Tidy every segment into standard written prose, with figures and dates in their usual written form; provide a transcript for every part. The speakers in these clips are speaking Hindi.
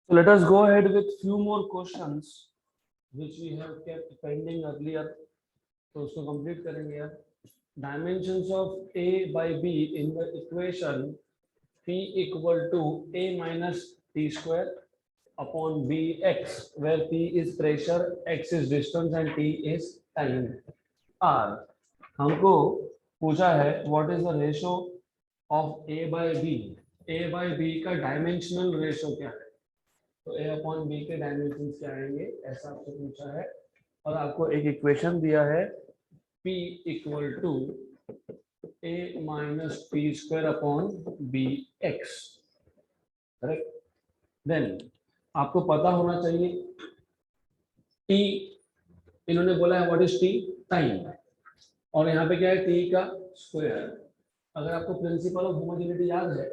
So let us go ahead with few more questions which we have kept pending earlier. तो उसको complete करेंगे यार. Dimensions of A by B in the equation P equal to A minus T square upon Bx, where P is pressure, X is distance and T is time. R. हमको पूछा है what is the ratio of A by B. A by B का dimensional ratio क्या है? तो A upon B के डायमेंशंस क्या आएंगे, ऐसा आपसे पूछा है. और आपको एक इक्वेशन दिया है P equal to A minus T square upon B X. Correct. Then आपको पता होना चाहिए T, इन्होंने बोला है व्हाट इज T, टाइम. और यहाँ पे क्या है, T का स्क्वायर. अगर आपको प्रिंसिपल ऑफ होमोजेनिटी याद है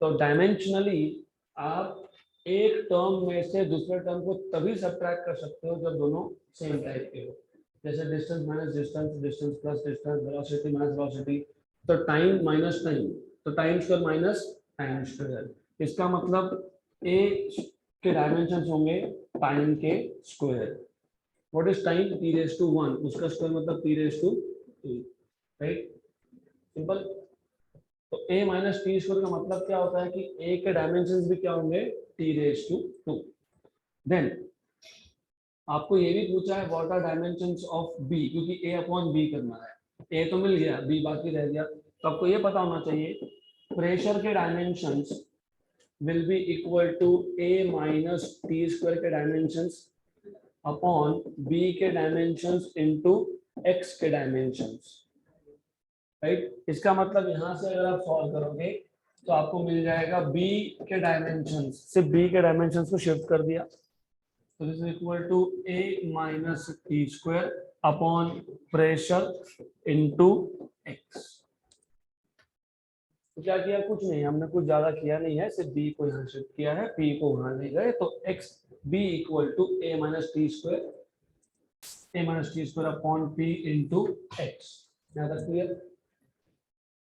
तो डायमेंशनली आप एक टर्म में से दूसरे टर्म को तभी सब्ट्रैक्ट कर सकते हो जब दोनों सेम टाइप के हो. जैसे distance minus distance, distance plus distance, velocity minus velocity. तो टाइम माइनस टाइम, तो time square minus time square. इसका मतलब ए के डायमेंशंस होंगे टाइम के square. What is time, T raise to 1, उसका स्क्वायर मतलब T raise to 2. Right, simple. तो a माइनस टी स्क्वायर का मतलब क्या होता है कि a के डायमेंशंस भी क्या होंगे, t रेज टू 2. देन आपको ये भी पूछा है what are dimensions of b, क्योंकि a अपॉन b करना है. a तो मिल गया, b बाकी रह गया. तो आपको ये पता होना चाहिए प्रेशर के dimensions will be equal to a minus T square के डायमेंशंस अपॉन b के डायमेंशंस इनटू x के डायमेंशंस. राइट. इसका मतलब यहाँ से अगर आप सॉल्व करोगे तो आपको मिल जाएगा b के डायमेंशंस, सिर्फ b के डायमेंशंस को शिफ्ट कर दिया. तो this is equal to a minus T square upon pressure into x. तो क्या किया, कुछ नहीं, हमने कुछ ज्यादा किया नहीं है, सिर्फ b को यहाँ शिफ्ट किया है, p को वहां ले गए. तो x b equal to a minus T square upon p into x. यहाँ तक clear?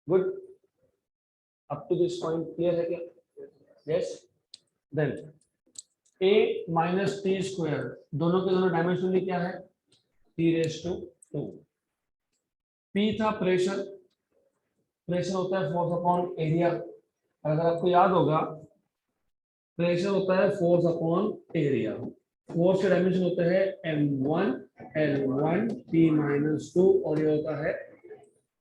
Good. Up to this point clear है क्या? Yes. Then a minus T square, दोनों के दोनों डायमेंशनली क्या है, t रेज टू 2. p था प्रेशर, प्रेशर होता है फोर्स अपॉन एरिया. अगर आपको याद होगा प्रेशर होता है फोर्स अपॉन एरिया. फोर्स के डायमेंशन होते हैं m1 l1 t माइनस 2, और ये होता है,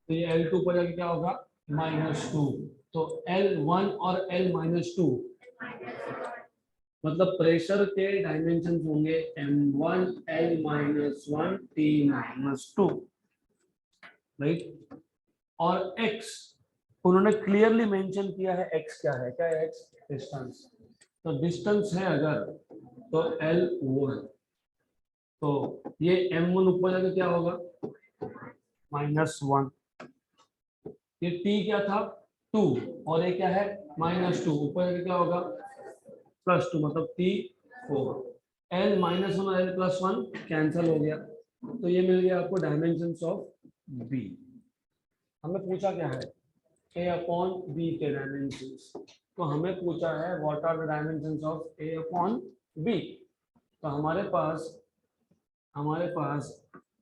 तो ये l2 पर जाके क्या होगा, -2. तो L1 और L -2 मतलब प्रेशर के डायमेंशन होंगे M1 L -1 T -2. राइट. और X उन्होंने क्लियरली मेंशन किया है, X क्या है, क्या है X, डिस्टेंस. तो डिस्टेंस है अगर तो L1, तो ये M1 ऊपर जाके क्या होगा, -1. ये T क्या था, 2, और ये क्या है, -2. ऊपर क्या होगा, +2, मतलब T4. L -1 और L +1 कैंसिल हो गया. तो ये मिल गया आपको डायमेंशंस ऑफ B. हमें पूछा क्या है, A अपॉन B के डायमेंशंस. तो हमें पूछा है what are the dimensions of A upon B. तो हमारे पास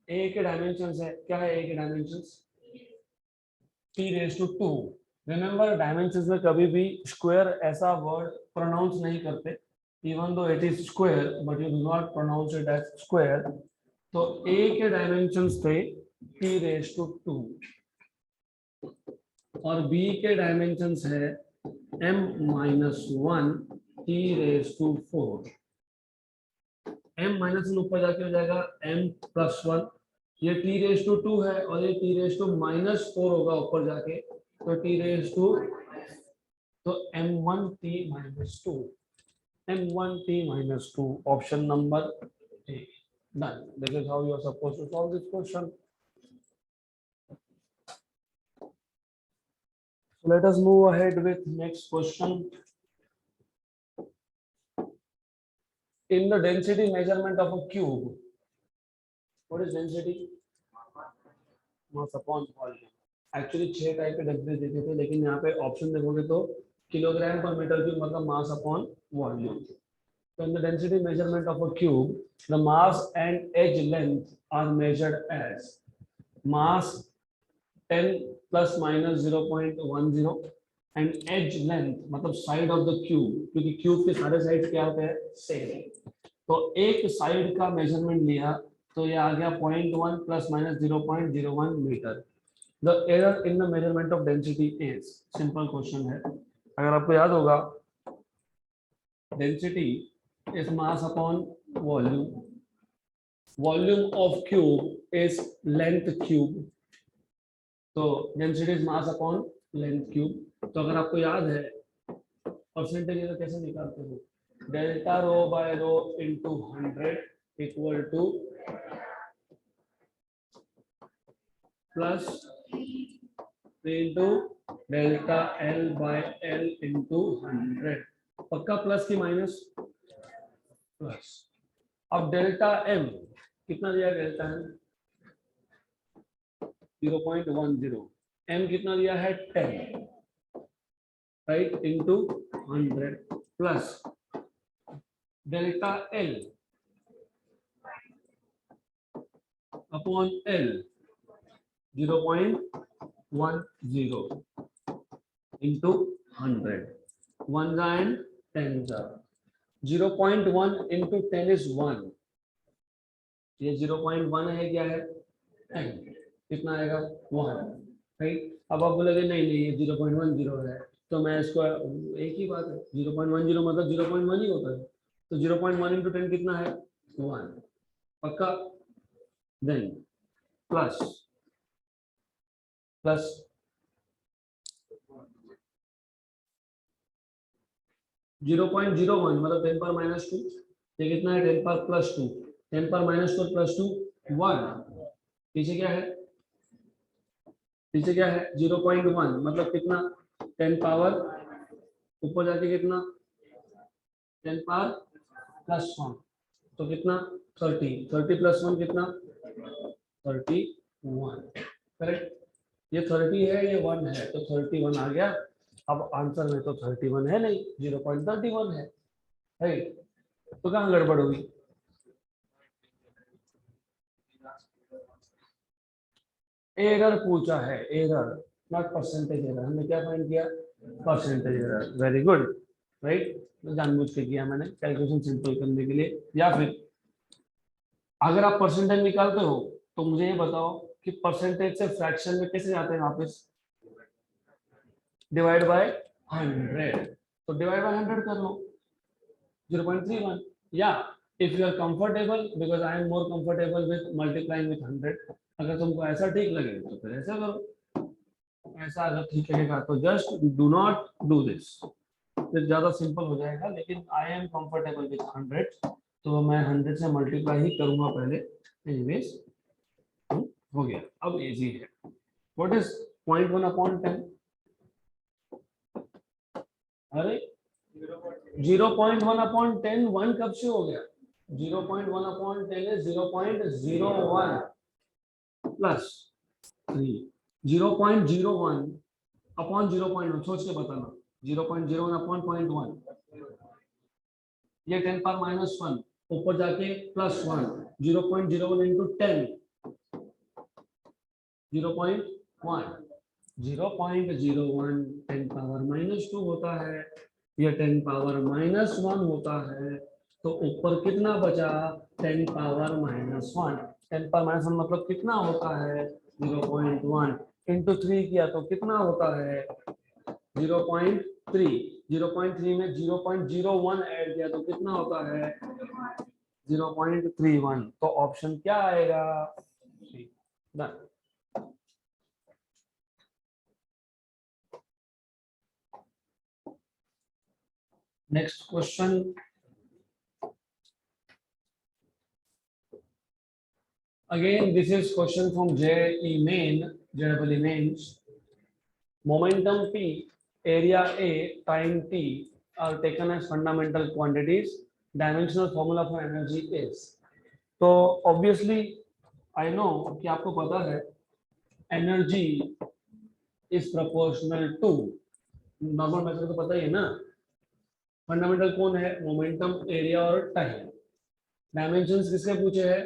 A के डायमेंशंस है, क्या है A के dimensions, T raise to 2. Remember dimensions में कभी भी स्क्वायर ऐसा वर्ड प्रोनाउंस नहीं करते, even though it is square but you do not pronounce it as square. तो a के डायमेंशंस थे T रेज टू 2 और b के डायमेंशंस है m -1 T raise to 4. m -1 ऊपर जाके हो जाएगा m +1. ये T रेज टू 2 है और ये T रेज टू -4 होगा ऊपर जाके, तो T रेज टू, तो M1 T -2, M1 T -2, option number A. Done. This is how you are supposed to solve this question. So let us move ahead with next question. In the density measurement of a cube, what is density? Mass upon volume. Actually 6 type के डेंसिटी देते थे, लेकिन यहाँ पे ऑप्शन देखोगे तो किलोग्राम पर मीटर क्यूब मतलब mass upon volume. So in the density measurement of a cube, the mass and edge length are measured as mass 10 plus minus 0.10 and edge length मतलब साइड ऑफ द क्यूब, क्योंकि क्यूब के सारे साइड क्या होते हैं सेम. तो एक साइड का मेजरमेंट लिया तो ये आ गया 0.1 plus minus 0.01 metre. The error in the measurement of density is, simple question है. अगर आपको याद होगा density is mass upon volume. Volume of cube is length cube. तो density is mass upon length cube. तो अगर आपको याद है परसेंटेज तो कैसे निकालते हो, delta rho by rho into 100 equal to plus into delta L by L into 100. पक्का प्लस की माइनस प्लस. अब डेल्टा एम कितना दिया, डेल्टा एम 0.10, एम कितना दिया है 10, right, into 100 plus delta L upon L 0.10 into 100. 1 and 10 0.1 into 10 is 1. ये 0.1 है, क्या है 10, कितना आएगा 1, राइट. अब आप बोलोगे नहीं नहीं ये 0.10 है, तो मैं इसको एक ही बात है 0.10 मतलब 0.1 ही होता है. तो 0.1 into 10 कितना है 1, पक्का. देन प्लस प्लस 0.01 मतलब 10 पर माइनस 2, ये कितना है 10 पर प्लस 2, 10 पर माइनस 4 प्लस 2 1. पीछे क्या है, पीछे क्या है 0.1 मतलब कितना 10 पावर ऊपर जाके कितना 10 पावर प्लस 1, तो कितना 30, 30 प्लस 1 कितना 31, करेक्ट. ये 30 है, ये 1 है, तो 31 आ गया. अब आंसर में तो 31 है नहीं, 0.31 है, राइट. तो कहाँ गड़बड़ होगी, एरर पूछा है, एरर नॉट परसेंटेज एरर. हमने क्या फाइंड किया, percentage error. Very good, right. जानबूझ के किया मैंने कैलकुलेशन सिंपल करने के लिए. या फिर अगर आप परसेंटेज निकालते हो तो मुझे ये बताओ कि परसेंटेज से फ्रैक्शन में कैसे जाते हैं वापस, डिवाइड बाय 100. तो डिवाइड बाय 100 कर लो 0.31. या if you are comfortable, because I am more comfortable with multiplying with 100. अगर तुमको ऐसा ठीक लगे तो फिर ऐसा करो. ऐसा अगर ठीक लगेगा तो just do not do this, फिर ज्यादा सिंपल हो जाएगा. लेकिन आई एम कंफर्टेबल विद 100, तो मैं 100 से मल्टीप्लाई ही करूंगा पहले. एनीवेज हो गया. अब इजी है. What is 0.1 upon 10? अरे 0.1 अपॉन 10 1 कब से हो गया, 0.1 अपॉन 10 है 0.01 प्लस 3. 0.01 अपॉन 0.1 सोच के बताना. 0.01 अपॉन 0.1 ये 10 पर माइनस 1 ऊपर जाके प्लस 1. 0.01 इंटू 10 0.1. 0.01 10 पावर माइनस 2 होता है, ये 10 पावर माइनस 1 होता है. तो ऊपर कितना बचा 10 पावर माइनस 1. 10 पावर माइनस 1 मतलब कितना होता है 0.1 इंटू 3 किया तो कितना होता है 0.3. 0.3 में 0.01 ऐड किया तो कितना होता है 0.31. तो ऑप्शन क्या आएगा, done. Next question. Again, this is question from JEE Main, JEE Mains. Momentum P, area A, time T are taken as fundamental quantities. Dimensional formula for energy is. तो obviously, I know कि आपको पता है energy is proportional to normal method तो पता ही है ना। फंडामेंटल कौन है? मोमेंटम, एरिया और टाइम। डायमेंशंस किसके पूछे हैं?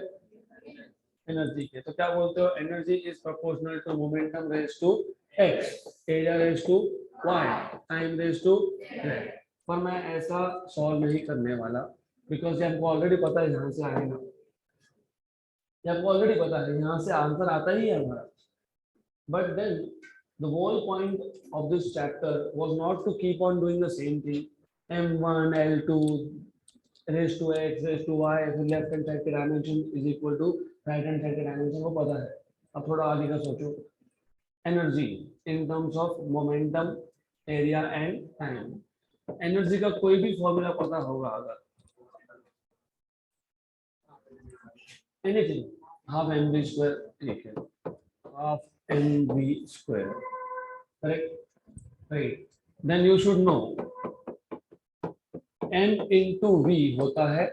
एनर्जी के। तो क्या बोलते हो? Energy is proportional to momentum raise to X, area raise to Y, time raise to Z. पर मैं ऐसा सॉल्व नहीं करने वाला, बिकॉज ये हमको ऑलरेडी पता है यहाँ से आएगा। ये आपको ऑलरेडी पता है, यहाँ से आंसर आता ही है हमारा। But then the whole point of this chapter was not to keep on doing the same thing. M1, L2, raised to x, raised to y, फिर left hand side के dimension is equal to right hand side के dimension को पता है। अब थोड़ा आगे का सोचो। Energy in terms of momentum, area and time. Energy का कोई भी फॉर्मूला पता होगा अगर, anything, half mv square, ठीक है, half mv square, correct? Right. Then you should know m into v होता है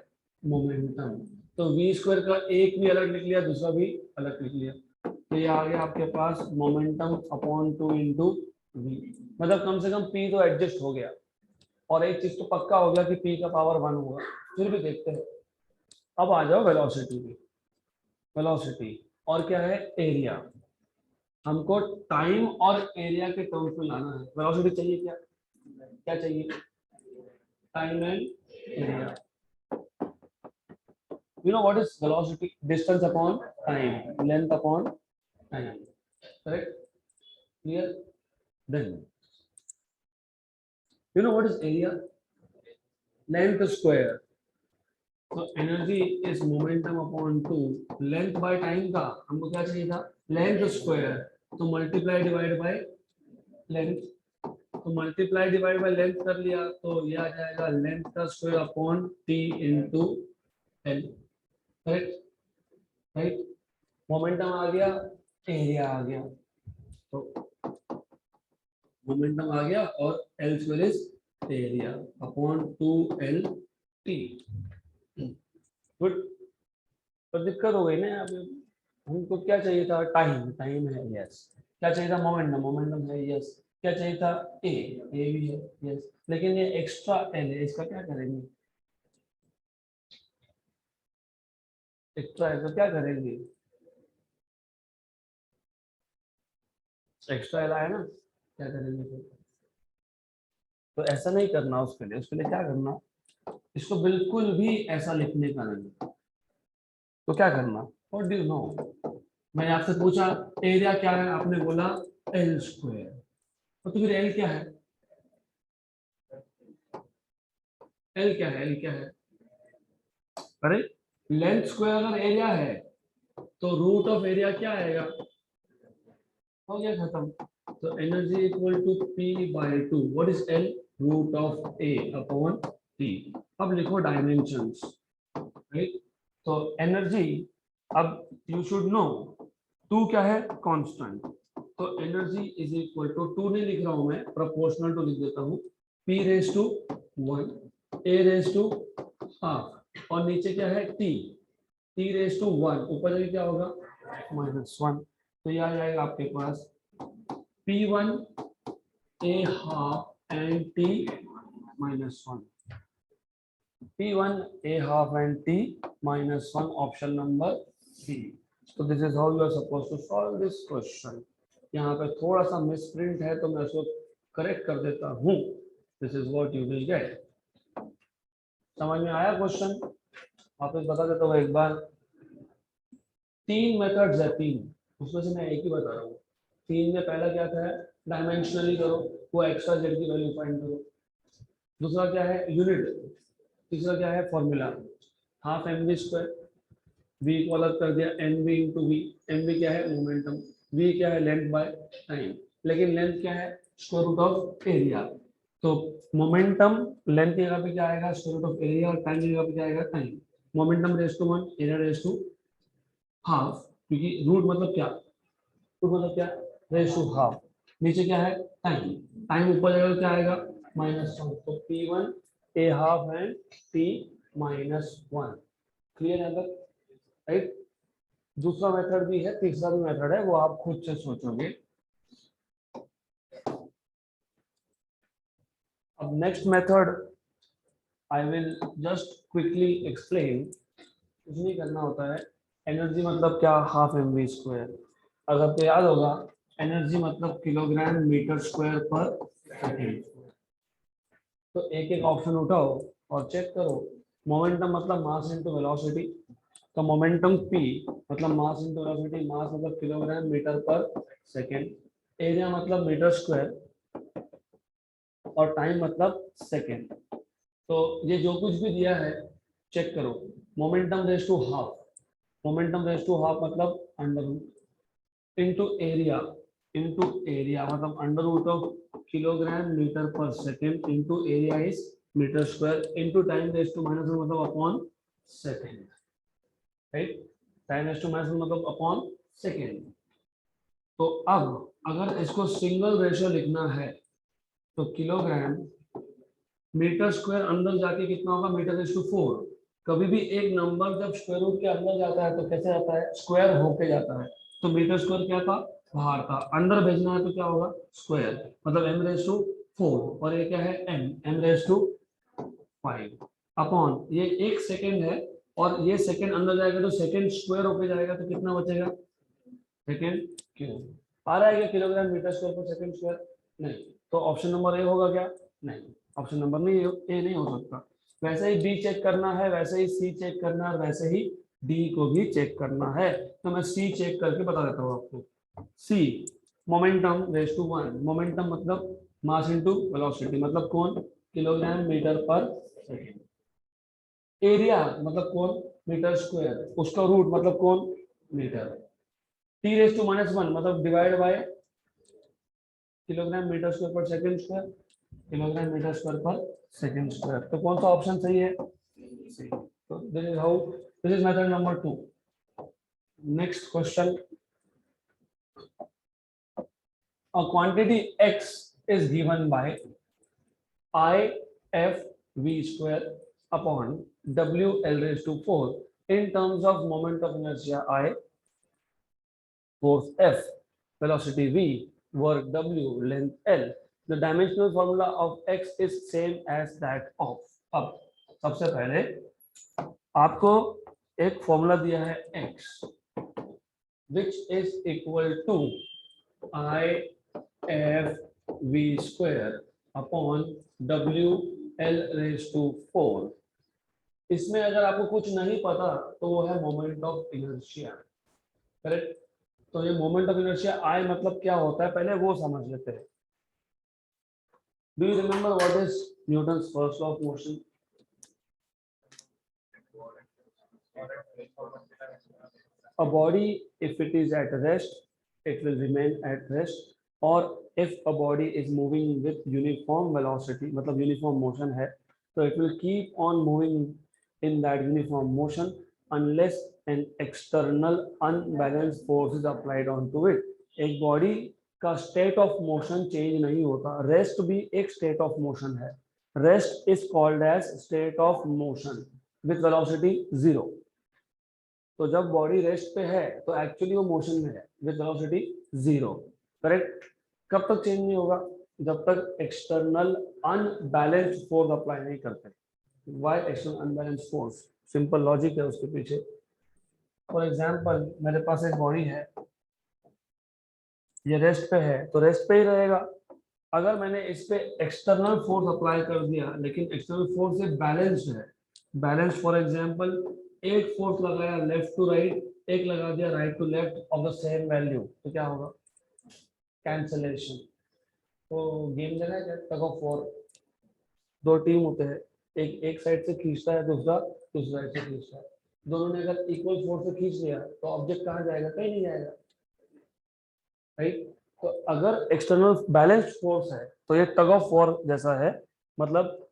मोमेंटम। तो v स्क्वायर का एक भी अलग लिख लिया, दूसरा भी अलग लिख लिया, तो ये आ गया आपके पास मोमेंटम अपॉन 2 इंटू वी। मतलब कम से कम p तो एडजस्ट हो गया, और एक चीज तो पक्का हो गया कि p का पावर 1 होगा। फिर भी देखते हैं। अब आ जाओ वेलोसिटी पे। वेलोसिटी और क्या है? एरिया। हमको टाइम और एरिया के टर्म्स में लाना है। वेलोसिटी चाहिए क्या? क्या चाहिए? Time and area. You know what is velocity? Distance upon time, length upon time, correct? Clear? Then you know what is area? Length square. So energy is momentum upon 2, length by time का हमको क्या चाहिए था? Length square, तो multiply divide by length, तो multiply divide by length कर लिया, तो ये आ जाएगा length का square upon t into l, correct? Right? Momentum आ गया, एरिया आ गया, तो मोमेंटम आ गया और L square is area upon 2l t। Good. तो दिक्कत हो गई ना यहाँ पे। हमको क्या चाहिए था? टाइम, टाइम है, यस। क्या चाहिए था? मोमेंटम, मोमेंटम है, यस। क्या चाहिए था? ए, ए भी है, यस। लेकिन ये एक्स्ट्रा एल है, इसका क्या करेंगे? एक्स्ट्रा एल का क्या करेंगे? एक्स्ट्रा एल आया ना, क्या करेंगे फिर? तो ऐसा नहीं करना, उसके लिए क्या करना? इसको बिल्कुल भी ऐसा लिखने का नहीं। तो क्या करना? What do you know? मैंने आपसे पूछा एरिया क्या है, आपने बोला एल स्क्वायर। तो फिर एल क्या है? एल क्या है? एल क्या है? अरे लेंथ स्क्वायर अगर एरिया है तो रूट ऑफ एरिया क्या आएगा? हो गया खत्म। तो energy equal to P by 2। What is L? Root of A upon T. अब लिखो डायमेंशंस, राइट? तो एनर्जी, अब यू शुड नो, 2 क्या है? कांस्टेंट। तो एनर्जी इज इक्वल टू, 2 नहीं लिख रहा हूं मैं, प्रोपोर्शनल टू लिख देता हूं, p raise to 1, a raise to half, और नीचे क्या है? t, t रेज टू 1, ऊपर जाके क्या होगा? -1। तो ये आ जाएगा आपके पास p1 a half and t -1। p1 a half and t -1, option number C। So this is how you are supposed to solve this question। यहाँ पे थोड़ा सा मिसप्रिंट है तो मैं उसको करेक्ट कर देता हूँ। This is what you will get. समझ में आया क्वेश्चन? वापस बता देता हूँ एक बार। 3 मेथड्स है, 3, उसमें से मैं एक ही बता रहा हूँ। 3 में पहला क्या था? डायमेंशनली करो, वो एक्स वाई जेड की वैल्यू फाइंड करो। दूसरा क्या है? यूनिट। तीसरा क्या है? Formula, half M we square. v को अलग कर दिया, N V into V. N V क्या है? मोमेंटम। v क्या है? Length by time. लेकिन लेंथ क्या है? Square root of area. तो मोमेंटम लेंथ की जगह पे क्या आएगा? स्क्वायर रूट ऑफ एरिया, और टाइम की जगह पे क्या आएगा? Time. Momentum raise to 1, area raise to half, क्योंकि रूट मतलब क्या? रूट मतलब क्या? Raise to half. नीचे क्या है? टाइम। टाइम ऊपर जाएगा, क्या आएगा? -1। तो p1 a half and t -1। Clear है तक? राइट? दूसरा मेथड भी है, तीसरा भी मेथड है, वो आप खुद से सोचोगे। अब next method I will just quickly explain. कुछ नहीं करना होता है। एनर्जी मतलब क्या, हाफ एम वी स्क्वायर। अगर तो याद होगा, एनर्जी मतलब किलोग्राम मीटर स्क्वायर पर सेकेंड। तो एक एक ऑप्शन उठाओ और चेक करो। मोमेंटम मतलब मास इनटू वेलोसिटी। तो मोमेंटम p मतलब मास इनटू वेलोसिटी। मास मतलब kilogram metre per second. Area मतलब मीटर स्क्वायर और टाइम मतलब सेकेंड। तो ये जो कुछ भी दिया है चेक करो। Momentum raise to half. Momentum raise to half मतलब under root into area. Into area मतलब under root of kilogram metre per second into area is metre square into time raise to minus मतलब upon second. Right, time raise to minus मतलब अपॉन सेकेंड। तो अब अगर इसको सिंगल रेशियो लिखना है तो किलोग्राम मीटर स्क्वायर अंदर जाके कितना होगा, मीटर रेज टू 4। कभी भी एक नंबर जब स्क्वायर रूट के अंदर जाता है तो कैसे आता है, स्क्वायर होके जाता है। तो मीटर स्क्वायर क्या था, बाहर था। अंदर भेजना है तो क्या होगा, स्क्वायर। मतलब m रेज टू 4 और ये क्या है m रेज टू 5 अपॉन ये 1 सेकेंड है। और ये सेकेंड अंदर जाएगा तो सेकेंड स्क्वायर होके जाएगा तो कितना बचेगा, सेकेंड क्यूब। आ रहा है क्या किलोग्राम मीटर स्क्वायर पर सेकेंड स्क्वायर? नहीं। तो ऑप्शन नंबर ए होगा क्या, नहीं। ऑप्शन नंबर नहीं, ए नहीं हो सकता। वैसे ही बी चेक करना है, वैसे ही सी चेक करना है, वैसे ही डी को भी चेक करना है। तो मैं सी चेक करके बता देता हूँ आपको। C momentum raise to 1। Momentum मतलब मास इनटू वेलोसिटी मतलब कौन, kilogram metre per second. Area मतलब कौन, मीटर स्क्वायर। उसका रूट मतलब कौन, metre. T raise to minus 1 मतलब divide by kilogram metre square per second square. Kilogram metre square per second square. तो कौन सा ऑप्शन सही है, सही। तो this is how, this is method number 2। Next question. A quantity x is given by I f v square upon w l raised to 4 in terms of moment of inertia I, force F, velocity V, work W, length L. The dimensional formula of X is same as that of. अब सबसे पहले आपको एक फॉर्मूला दिया है X, which is equal to I F V square upon W L raised to 4। इसमें अगर आपको कुछ नहीं पता तो वो है मोमेंट ऑफ इनर्शिया। करेक्ट। तो ये मोमेंट ऑफ इनर्शिया आई मतलब क्या होता है पहले वो समझ लेते हैं। Do you remember what is Newton's first law of motion? A body, if it is at rest, it will remain at rest. Or if a body is moving with uniform velocity, मतलब uniform motion है, तो it will keep on moving in that uniform motion unless an external unbalanced force is applied onto it. एक body का state of motion change नहीं होता। Rest भी एक state of motion है। Rest is called as state of motion with velocity 0। तो जब बॉडी रेस्ट पे है तो एक्चुअली वो मोशन में है विद वेलोसिटी 0। करेक्ट। कब तक चेंज नहीं होगा, जब तक एक्सटर्नल अनबैलेंस्ड फोर्स अप्लाई नहीं करते। Why external unbalanced force, simple logic है उसके पीछे। फॉर एग्जांपल मेरे पास एक बॉडी है, ये रेस्ट पे है तो रेस्ट पे ही रहेगा। अगर मैंने इस पे एक्सटर्नल फोर्स अप्लाई कर दिया लेकिन एक्सटर्नल फोर्स से बैलेंस्ड है, बैलेंस फॉर एग्जांपल एक फोर्स लगाया लेफ्ट टू राइट, एक लगा दिया right to left of the same value, तो क्या होगा, कैंसलेशन। तो गेम देना है टग ऑफ वॉर। दो टीम होते हैं, एक साइड से खींचता है, दूसरा दूसरी साइड से खींचता है। दोनों ने अगर इक्वल फोर्स से खींच लिया तो ऑब्जेक्ट कहाँ जाएगा, कहीं नहीं जाएगा। राइट। तो अगर एक्सटर्नल बैलेंस्ड फोर्स है तो ये टग ऑफ वॉर जैसा है, मतलब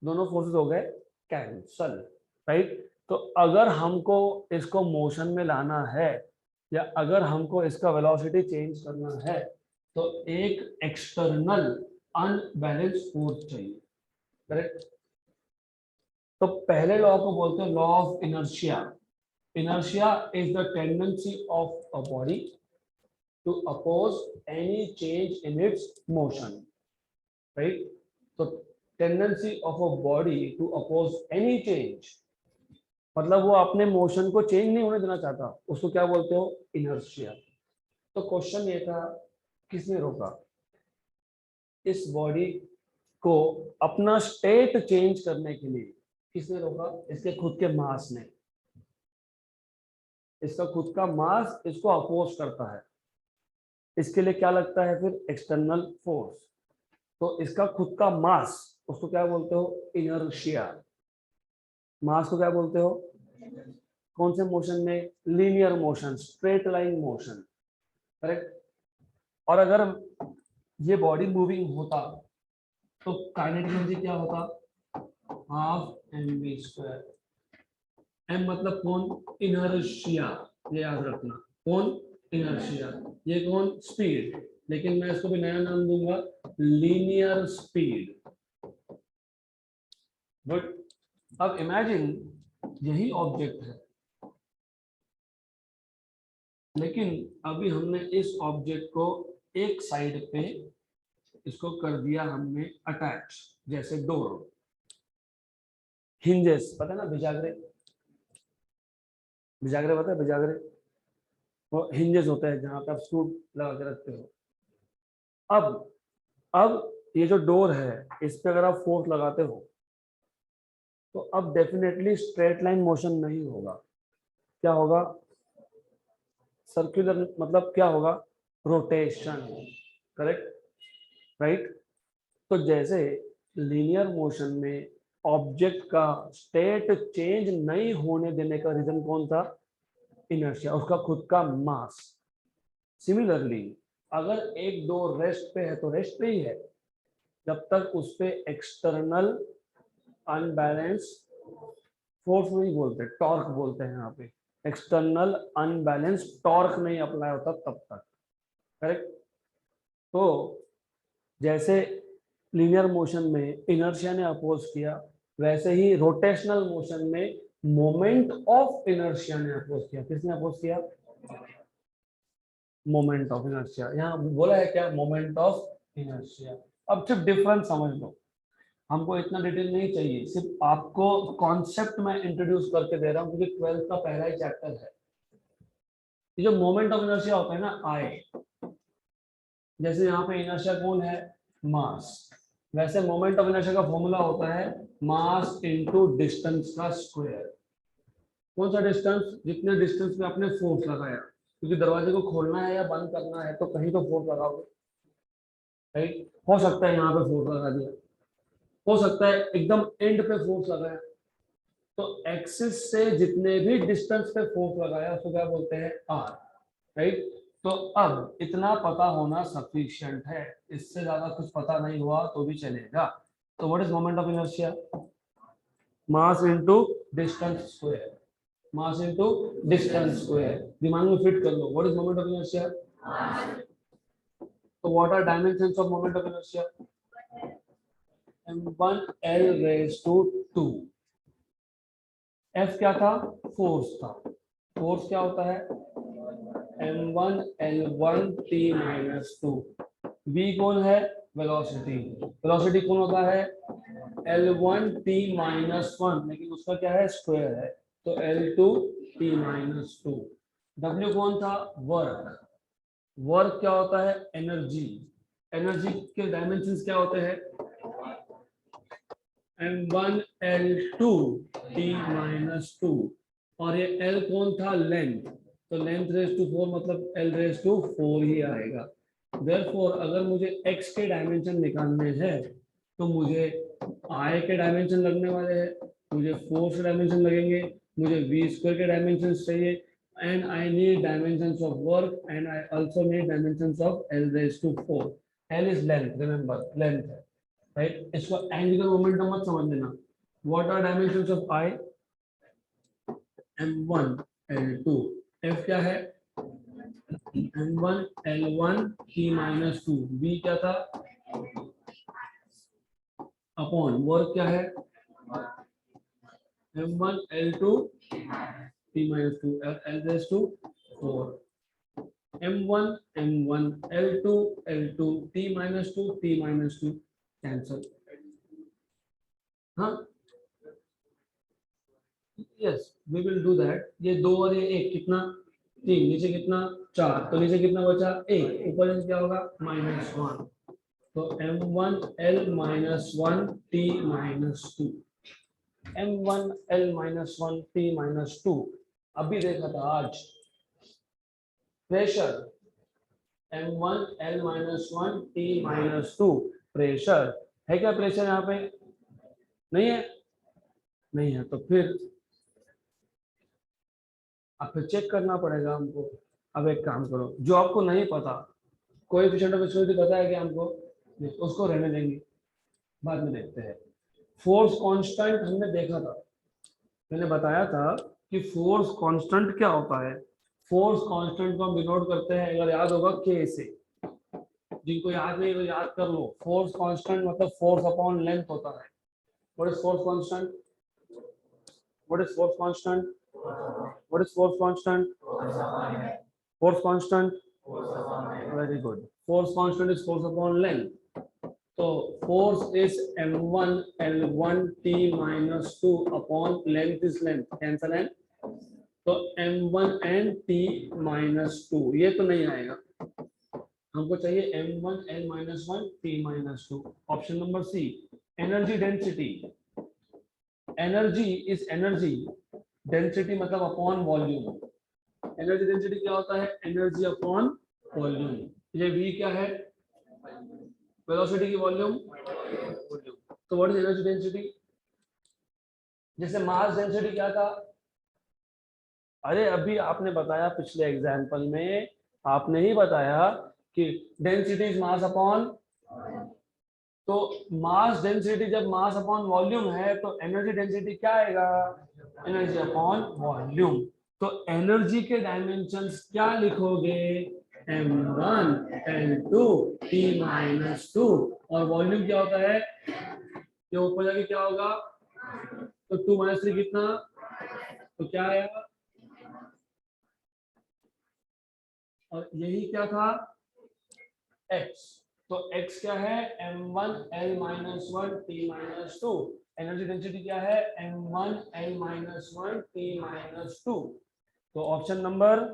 दोनों फोर्सेस हो गए कैंसल। राइट। तो अगर हमको इसको मोशन में लाना है या अगर हमको इसका वेलोसिटी चेंज करना है तो एक एक्सटर्नल अनबैलेंस्ड फोर्स चाहिए। करेक्ट। तो पहले लॉ को बोलते हैं law of inertia. Inertia is the tendency of a body to oppose any change in its motion, right? तो tendency of a body to oppose any change, मतलब वो अपने मोशन को चेंज नहीं होने देना चाहता, उसको क्या बोलते हो? इनर्शिया। तो क्वेश्चन ये था, किसने रोका इस बॉडी को अपना स्टेट चेंज करने के लिए? किसने रोका? इसके खुद के मास ने। इसका खुद का मास इसको अपोज करता है, इसके लिए क्या लगता है फिर? External force. तो इसका खुद का मास, उसको क्या बोलते हो? इनर्शिया। मास को क्या बोलते हो? कौन से मोशन में? Linear motion, straight line motion, correct. और अगर ये बॉडी मूविंग होता तो काइनेटिक एनर्जी क्या होता? Half M we square. M मतलब कौन? इनर्शिया, ये याद रखना। कौन? इनर्शिया। ये कौन? स्पीड। लेकिन मैं इसको भी नया नाम दूंगा, लीनियर स्पीड। गुड। अब इमेजिन यही ऑब्जेक्ट है, लेकिन अभी हमने इस ऑब्जेक्ट को एक साइड पे इसको कर दिया हमने अटैच, जैसे डोर। हिंजेस पता है ना, बिजागरे? बिजागरे पता है? बिजागरे वो हिंजेस होते हैं जहां पे आप स्क्रू लगा के रखते हो। अब ये जो डोर है, इस पे अगर आप फोर्स लगाते हो तो अब डेफिनेटली स्ट्रेट लाइन मोशन नहीं होगा। क्या होगा? सर्कुलर, मतलब क्या होगा? Rotation, correct, right. तो जैसे लीनियर मोशन में ऑब्जेक्ट का स्टेट चेंज नहीं होने देने का रीजन कौन था? इनर्शिया, उसका खुद का मास। सिमिलरली अगर एक डोर रेस्ट पे है तो रेस्ट पे ही है जब तक उस पे एक्सटर्नल अनबैलेंस फोर्स नहीं बोलते, टॉर्क बोलते हैं यहाँ पे, एक्सटर्नल अनबैलेंस टॉर्क नहीं अप्लाई होता तब तक, करेक्ट। तो जैसे लीनियर मोशन में इनर्शिया ने अपोज किया, वैसे ही रोटेशनल मोशन में मोमेंट ऑफ इनर्शिया ने अपोज किया। किसने अपोज किया? Moment of inertia. यहाँ बोला है क्या? Moment of inertia. अब सिर्फ डिफरेंस समझ लो, हमको इतना डिटेल नहीं चाहिए, सिर्फ आपको कॉन्सेप्ट मैं इंट्रोड्यूस करके दे रहा हूँ, क्योंकि 12th का पहला ही चैप्टर है। ये जो मोमेंट ऑफ इनर्शिया होता है ना, आई, जैसे यहाँ पे इनर्शिया कौन है? मास। वैसे मोमेंट ऑफ इनर्शिया का फॉर्मूला होता है मास इनटू डिस्टेंस का स्क्वायर। कौन सा डिस्टेंस? जितने डिस्टेंस में आपने फोर्स लगाया, क्योंकि दरवाजे को खोलना है या बंद करना है तो कहीं तो फोर्स लगाओगे, राइट। हो सकता है यहाँ पे फोर्स लगा दिया, हो सकता है एकदम एंड पे फोर्स लगाया। तो एक्सिस से जितने भी डिस्टेंस पे फोर्स लगाया उसको क्या बोलते हैं? R, right. तो अब इतना पता होना सफिशिएंट है, इससे ज्यादा कुछ पता नहीं हुआ तो भी चलेगा। तो what is moment of inertia? Mass into distance square, mass into distance square. दिमाग में फिट कर लो, what is moment of inertia? तो what are dimensions of moment of inertia? m1 l raised to 2। F क्या था? फोर्स था। फोर्स क्या होता है? m1 l1 t minus 2। v कौन है? वेलोसिटी। वेलोसिटी कौन होता है? l1 t minus 1, लेकिन उसका क्या है? स्क्वायर है, तो l2 t minus 2। w कौन था? वर्क। वर्क क्या होता है? एनर्जी। एनर्जी के डायमेंशंस क्या होते हैं? m1 l2 t minus 2। और ये l कौन था? लेंथ। तो लेंथ रेज टू 4 मतलब l रेज टू 4 ही आएगा। देयरफॉर अगर मुझे x के डायमेंशन निकालने हैं तो मुझे i के डायमेंशन लगने वाले हैं, मुझे फोर्स के डायमेंशन लगेंगे, मुझे v स्क्वायर के डायमेंशन चाहिए, and I need dimensions of work and I also need dimensions of l raised to 4। l is length, remember length है, राइट। इसको एंगुलर मोमेंटम मत समझ लेना। What are dimensions of I? m1 l2। f क्या है? m1 l1 t minus 2। v क्या था? अपॉन वर्क क्या है? m1 l2 t minus 2 l raised to 4। m1 l2 t minus 2 t minus 2 cancel. हाँ yes we will do that. ये 2 और ये 1 कितना 3, नीचे कितना 4, तो नीचे कितना बचा 1, ऊपर से क्या होगा -1। तो m1 l minus 1 t minus 2, m1 l minus 1 t minus 2। अभी देखा था आज pressure m1 l minus 1 t minus 2 pressure है क्या? प्रेशर यहाँ पे नहीं है, नहीं है तो फिर अब फिर चेक करना पड़ेगा हमको। अब एक काम करो, जो आपको नहीं पता कोएफिशिएंट ऑफ विस्कोसिटी पता है कि हमको, नहीं, उसको रहने देंगे, बाद में देखते हैं। फोर्स कांस्टेंट हमने देखा था, मैंने बताया था कि फोर्स कांस्टेंट क्या होता है। फोर्स कांस्टेंट को हम डिनोट करते हैं, अगर याद होगा के से। जिनको याद नहीं तो याद कर लो। फोर्स कांस्टेंट मतलब फोर्स अपॉन लेंथ होता है। What is force constant? What is force constant? What is force constant? Force constant, very good. Force constant is force upon length. तो force is m1 l1 t minus 2 upon length is length, cancel है। तो m1 and t minus 2 ये तो नहीं आएगा, हमको चाहिए m1 l minus 1 t minus 2। Option number C. Energy density, energy is energy, density मतलब अपॉन वॉल्यूम। एनर्जी डेंसिटी क्या होता है? Energy upon volume. ये v क्या है? वेलोसिटी की वॉल्यूम। तो व्हाट इज एनर्जी डेंसिटी? जैसे मास डेंसिटी क्या था? अरे अभी आपने बताया पिछले एग्जांपल में, आपने ही बताया कि डेंसिटी इज मास अपॉन, तो मास डेंसिटी जब मास अपॉन वॉल्यूम है तो एनर्जी डेंसिटी क्या आएगा? Energy upon volume. तो एनर्जी के डायमेंशंस क्या लिखोगे? m1 l2 t माइनस 2, और वॉल्यूम क्या होता है? ये ऊपर जाके क्या होगा? तो 2 माइनस 3 कितना, तो क्या आएगा? और यही क्या था? x। तो x क्या है? m1 l minus 1 t minus 2। Energy density क्या है? m1 l minus 1 t minus 2। तो option number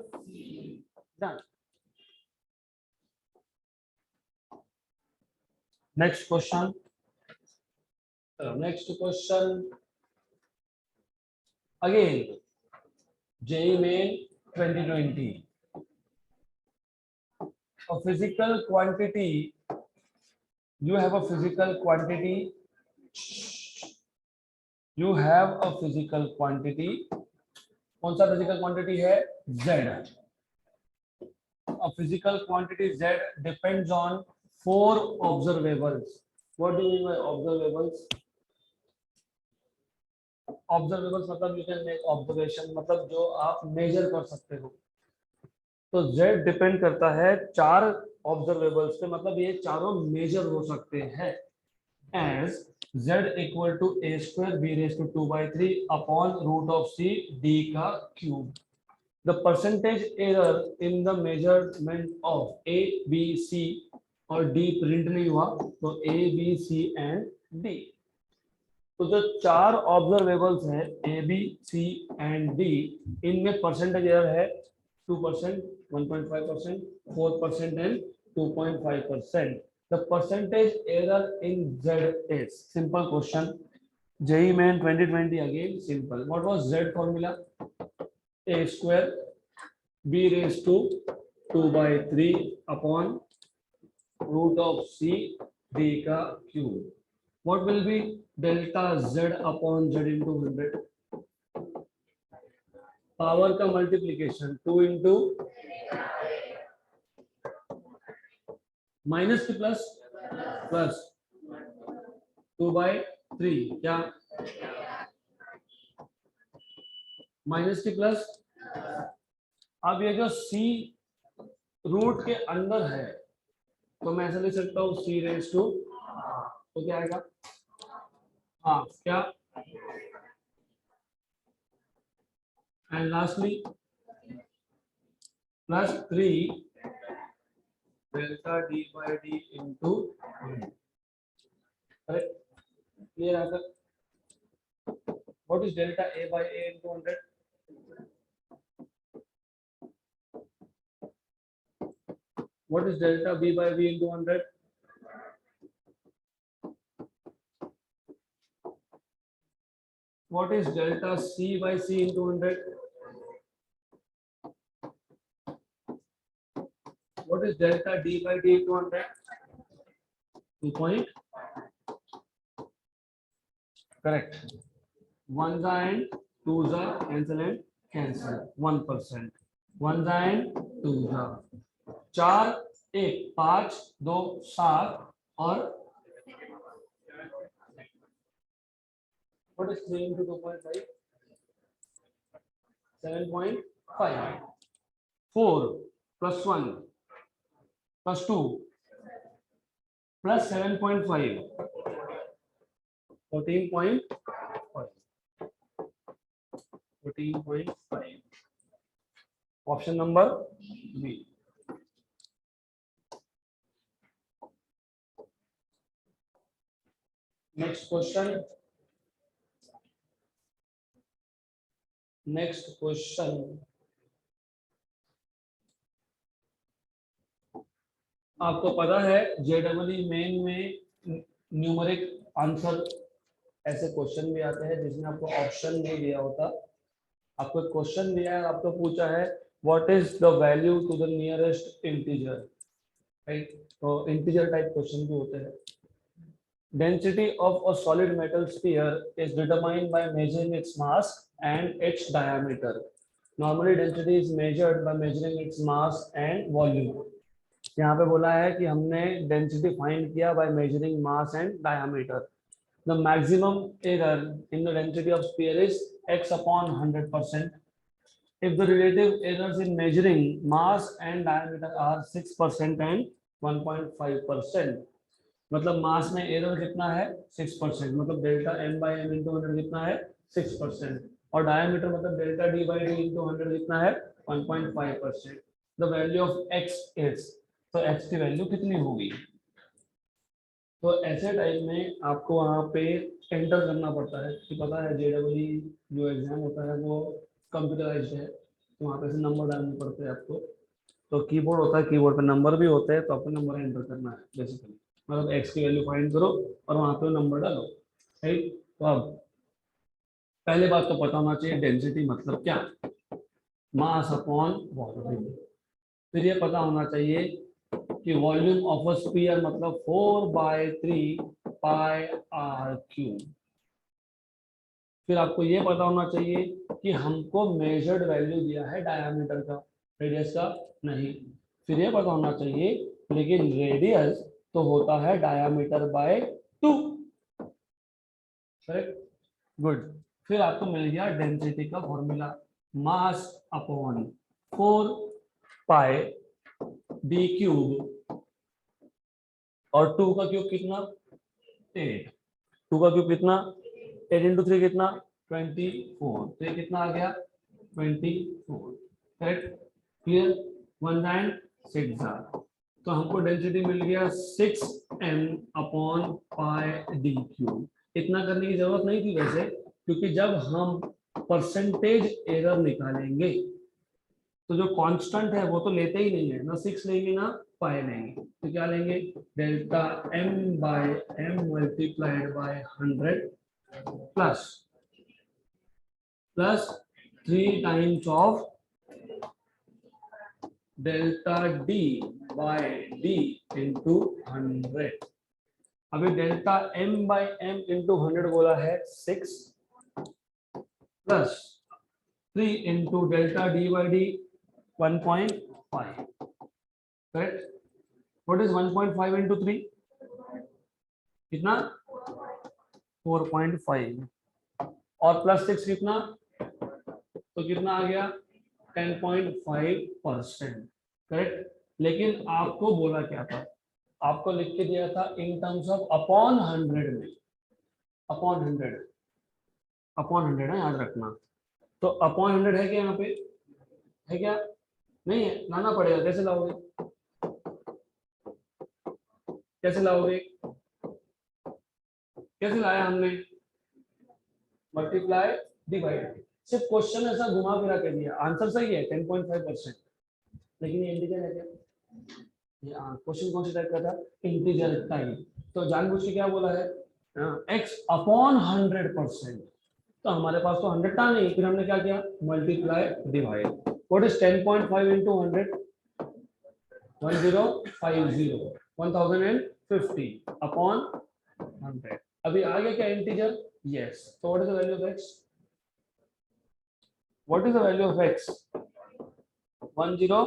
done. Next question, next question again JEE Main 2020। A physical quantity, you have a physical quantity, you have a physical quantity, कौन सा physical quantity है? Z। A physical quantity Z depends on 4 observables. What do you mean by observables? Observables मतलब you can make observation, मतलब जो आप measure कर सकते हो। तो Z डिपेंड करता है 4 ऑब्जर्वेबल्स पे, मतलब ये चारों मेजर हो सकते हैं। As Z equal to a square b raise to 2/3 upon root of c d का cube. The percentage error in the measurement of A, B, C और D प्रिंट नहीं हुआ, तो A, B, C and D। तो जो 4 ऑब्जर्वेबल्स हैं A, B, C and D, इनमें परसेंटेज एरर है 2%, 1.5%, 4% and 2.5%। The percentage error in Z is, simple question, JEE Main 2020 again simple। What was Z formula? A square b raised to 2/3 upon root of c d का cube। What will be delta z upon z into 100? Power का मल्टीप्लीकेशन 2 into माइनस की प्लस प्लस 2/3, क्या माइनस की प्लस। अब ये जो c रूट के अंदर है तो मैं ऐसा लिख सकता हूँ c रेज टू, तो क्या आएगा? हाँ क्या, and lastly plus 3 delta d by d into, अरे क्लियर आता? What is delta A by A into 100? What is delta B by B into 100? What is delta C by C into 100? What is delta D by D into 100? 2 point. Correct. 1 and 2 cancel and cancel. 1%. 1 and 2 4 1 5 2 7 और what is 3 into 2.5? 7.5. 4 plus 1 plus 2 plus 7.5. 14.5. 14.5. Option number B. Next question. Next question. आपको पता है JEE मेन में न्यूमेरिक आंसर ऐसे क्वेश्चन भी आते हैं जिसमें आपको ऑप्शन नहीं दिया होता, आपको क्वेश्चन दिया है, आपको पूछा है what is the value to the nearest integer, right? तो इंटीजर टाइप क्वेश्चन भी होते हैं. Density of a solid metal sphere is determined by measuring its mass and its diameter. Normally density is measured by measuring its mass and volume. यहाँ पे बोला है कि हमने डेंसिटी फाइंड किया by measuring mass and diameter. The maximum error in the density of sphere is x upon 100%. If the relative errors in measuring mass and diameter are 6% and 1.5%. मतलब मास में एरर कितना है 6%, मतलब delta m by m into 100 कितना है 6%, और डायमीटर मतलब delta d by d into 100 कितना है 1.5%. The value of x is, तो x की वैल्यू कितनी होगी? तो ऐसे टाइप में आपको वहाँ पे एंटर करना पड़ता है कि पता है JEE जो एग्जाम होता है वो कंप्यूटराइज्ड है, तो वहाँ पे से नंबर डालने पड़ते हैं आपको. तो कीबोर्ड होता है, कीबोर्ड पे नंबर भी होते हैं, तो आपको नंबर एंटर करना है बेसिकली. मतलब x की वैल्यू फाइंड करो और वहां पे नंबर डालो, राइट? तो अब पहले बात तो पता होना चाहिए डेंसिटी मतलब क्या, मास अपॉन वॉल्यूम. फिर ये पता होना चाहिए कि वॉल्यूम ऑफ अ स्फीयर मतलब 4/3 पाई आर क्यूब. फिर आपको ये पता होना चाहिए कि हमको मेजर्ड वैल्यू दिया है डायमीटर का, रेडियस का नहीं. फिर ये पता होना चाहिए लेकिन रेडियस तो होता है डायमीटर बाय 2, करेक्ट? गुड. फिर आपको मिल गया डेंसिटी का फॉर्मूला, मास अपॉन 4 पाई d क्यूब, और 2 का क्यूब कितना 8, 2 का क्यूब कितना 8 इंटू 3 कितना 24, तो ये कितना आ गया 24, करेक्ट? क्लियर? 1 एंड 6 तो हमको डेंसिटी मिल गया 6m upon pi d cube. इतना करने की जरूरत नहीं थी वैसे, क्योंकि जब हम परसेंटेज एरर निकालेंगे तो जो कांस्टेंट है वो तो लेते ही नहीं है ना, 6 लेंगे ना पाई लेंगे, तो क्या लेंगे delta m by m multiplied by 100 plus 3 times of delta d by d into 100. अभी delta m by m into 100 बोला है 6 plus 3 into delta d by d 1.5, correct? What is 1.5 into 3 कितना 4.5, और प्लस 6 कितना, तो कितना आ गया 10.5%, करेक्ट? लेकिन आपको बोला क्या था, आपको लिख के दिया था इन टर्म्स ऑफ अपॉन 100 में, अपॉन 100, अपॉन 100 है, याद रखना. तो अपॉन 100 है क्या यहाँ पे, है क्या? नहीं है, लाना पड़ेगा. कैसे लाओगे, कैसे लाओगे, कैसे लाया हमने, मल्टीप्लाई डिवाइड। सिर्फ क्वेश्चन ऐसा घुमा फिरा के दिया, आंसर सही है 10.5%, लेकिन ये इंटीजर है क्या? क्वेश्चन कौन सी टाइप का था? Integer type. तो जानबूझ के क्या बोला है? x upon 100%। तो हमारे पास तो 100 था नहीं, फिर हमने क्या किया? Multiply divide. What is 10.5 into 100? 1050 1050 upon 100। अभी आ गया क्या इंटीजर? यस। तो what is the value of x? What is the value of x? 1050।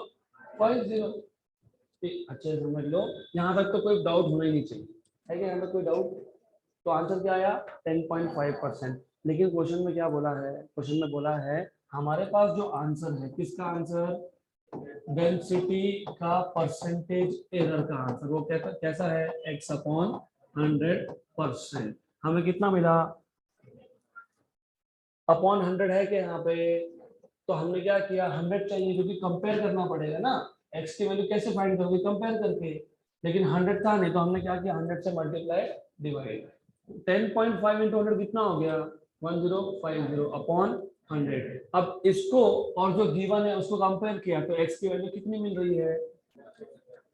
अच्छे से समझ लो, यहाँ तक तो कोई डाउट होना ही नहीं चाहिए, है क्या? यहाँ तक कोई डाउट? तो आंसर क्या आया? 10.5%। लेकिन क्वेश्चन में क्या बोला है? क्वेश्चन में बोला है हमारे पास जो आंसर है, किसका आंसर? डेंसिटी का परसेंटेज एरर का आंसर। वो कैसा है? x upon 100%। हमें कितना मिला? अपॉन 100 है कि यहाँ पे? तो हमने क्या किया? 100 चाहिए, क्योंकि कंपेयर करना पड़ेगा ना, x की वैल्यू कैसे फाइंड करोगे? कंपेयर करके। लेकिन 100 था नहीं, तो हमने क्या किया? 100 से मल्टीप्लाई डिवाइड। 10.5 into 100 कितना हो गया? 1050 अपॉन 100। अब इसको और जो गिवन है उसको कंपेयर किया, तो x की वैल्यू कितनी मिल रही है?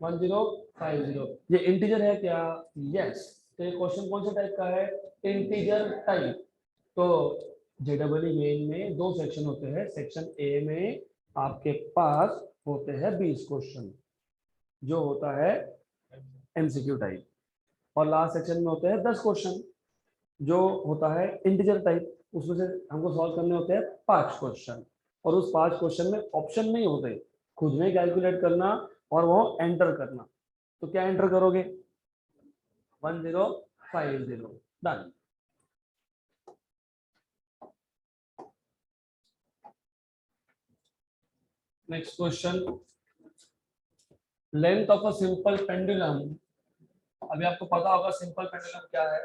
1050। ये इंटीजर है क्या? यस। तो ये क्वेश्चन कौन से टाइप का है? Integer type. तो जेडबलई मेन में दो सेक्शन होते हैं। सेक्शन ए में आपके पास होते हैं 20 क्वेश्चन, जो होता है एमसीक्यू टाइप, और लास्ट सेक्शन में होते हैं 10 क्वेश्चन, जो होता है इंटीजर टाइप। उसमें से हमको सॉल्व करने होते हैं 5 क्वेश्चन, और उस 5 क्वेश्चन में ऑप्शन नहीं होते, खुद में कैलकुलेट करना और वो एंटर करना। तो क्या एंटर करोगे? 1050। Done. Next question, length of a simple pendulum. अभी आपको पता होगा सिंपल पेंडुलम क्या है?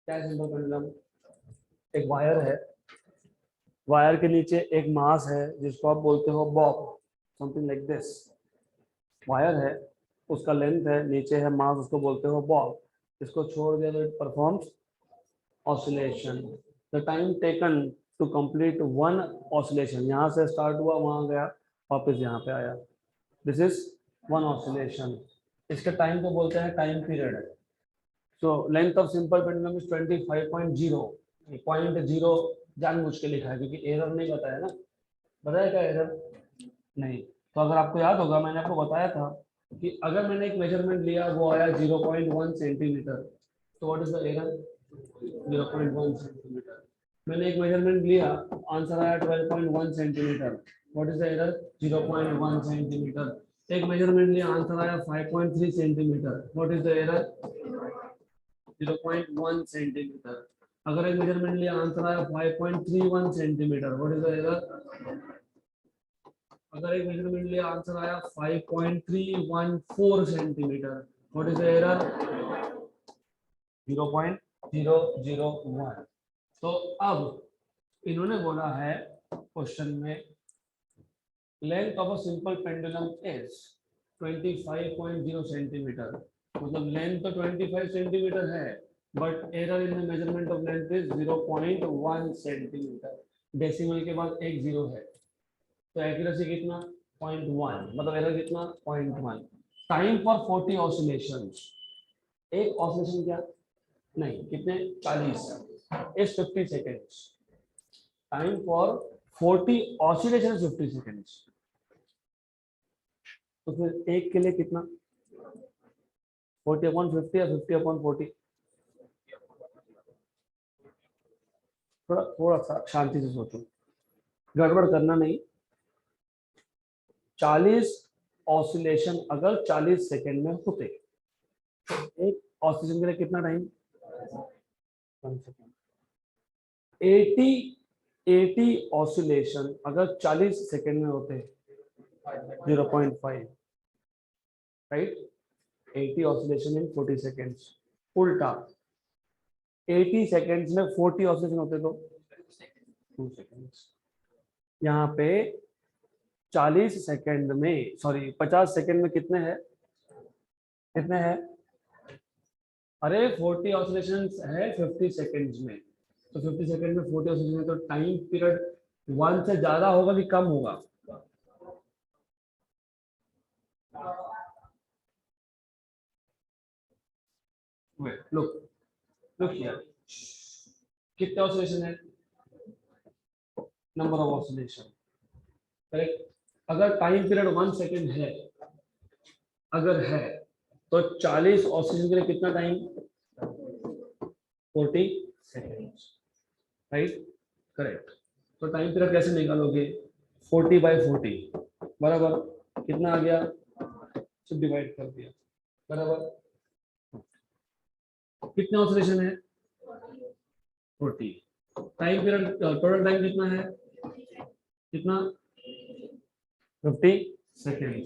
क्या है सिंपल पेंडुलम? एक वायर है, वायर के नीचे एक मास है जिसको आप बोलते हो Bob, something like this. Wire है, उसका लेंथ है, नीचे है मास, उसको बोलते हो बॉब। इसको छोड़ दिया तो it performs oscillation. The time taken to complete one oscillation, यहाँ से स्टार्ट हुआ, वहां गया, वापस यहाँ पे आया, दिस इज वन ऑसिलेशन। इसके टाइम को बोलते हैं time period. So length of simple pendulum is 25.0। Point zero जानबूझ के लिखा है क्योंकि एरर नहीं बताया ना। बताया क्या एरर? नहीं। तो अगर आपको याद होगा, मैंने आपको बताया था कि अगर मैंने एक मेजरमेंट लिया, वो आया 0.1 सेंटीमीटर, तो what is the error? 0.1 centimetre. मैंने एक मेजरमेंट लिया, आंसर आया 12.1 centimetre, what is the error? 0.1 centimetre. एक मेजरमेंट लिया, आंसर आया 5.3 centimetre, what is the error? 0.1 centimetre. अगर एक मेजरमेंट लिया, आंसर आया 5.31 centimetre, what is the error? अगर एक मेजरमेंट लिया, आंसर आया 5.314 centimetre, what is the error? 0.001। तो अब इन्होंने बोला है क्वेश्चन में, length of a simple pendulum is 25.0 centimetre. मतलब लेंथ तो 25 सेंटीमीटर है, but error in the measurement of length is 0.1 centimetre. Decimal के बाद एक जीरो है, तो एक्यूरेसी कितना? 0.1। मतलब एरर कितना? 0.1। Time for 40 oscillations. एक ऑसिलेशन क्या? नहीं, कितने? 40 is 50 seconds. Time for 40 oscillation 50 seconds. तो फिर एक के लिए कितना? 40/50 या 50/40? थोड़ा थोड़ा सा शांति से सोचो, गड़बड़ करना नहीं। 40 ऑसिलेशन अगर 40 सेकेंड में होते, एक ऑसिलेशन के लिए कितना टाइम? 1 सेकेंड। 80 ऑसिलेशन अगर 40 सेकेंड में होते, 0.5, राइट? 80 oscillation in 40 seconds. उल्टा 80 सेकेंड्स में 40 ऑसिलेशन होते तो 2 सेकेंड्स। यहाँ पे 40 सेकेंड में, सॉरी 50 सेकेंड में कितने हैं? अरे 40 ऑसिलेशंस है 50 सेकेंड्स में, तो 50 सेकंड में 40 ऑसिलेशन है, तो टाइम पीरियड 1 से ज्यादा होगा कि कम होगा? लुक हियर, कितने ऑसिलेशन है? Number of oscillation, correct. अगर टाइम पीरियड 1 सेकंड है, अगर है, तो 40 ऑसिलेशन के लिए कितना टाइम? 40 seconds, right, correct. तो टाइम पीरियड कैसे निकालोगे? 40/40 बराबर कितना आ गया? सब डिवाइड कर दिया, बराबर कितने ऑसिलेशन है? 40। टाइम पीरियड टोटल टाइम कितना है? कितना? 50 सेकेंड।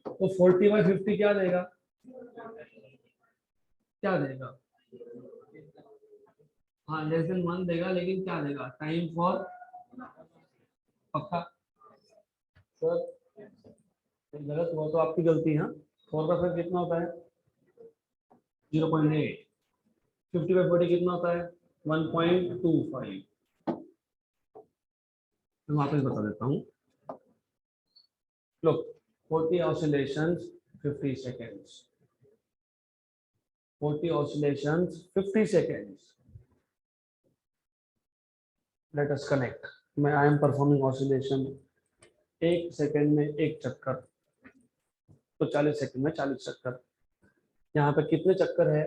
तो 40/50 क्या देगा? क्या देगा? हाँ, लेस देन 1 देगा, लेकिन क्या देगा? टाइम फॉर, पक्का सर? गलत हुआ तो आपकी गलती है। 4 का फिर कितना होता है? 0.8। 50/40 कितना होता है? 1.25। मैं वापस बता देता हूँ। Look, 40 oscillations, 50 seconds. 40 oscillations, 50 seconds. Let us connect. I am performing oscillation. 1 second में 1 चक्कर, तो 40 सेकंड में 40 चक्कर। यहाँ पे कितने चक्कर है?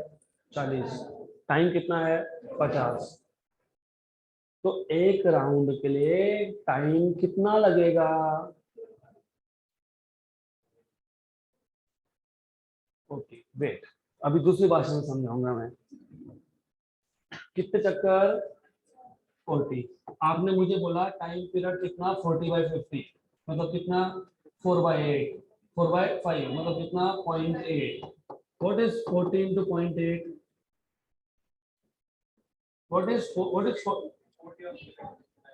40। टाइम कितना है? 50। तो एक राउंड के लिए टाइम कितना लगेगा? ओके वेट, अभी दूसरी भाषा में समझाऊंगा मैं। कितने चक्कर? 40। आपने मुझे बोला टाइम पीरियड कितना? 40/50 मतलब कितना? 4/8। 4/5 मतलब कितना? 0.8। What is 40 into 0.8? What is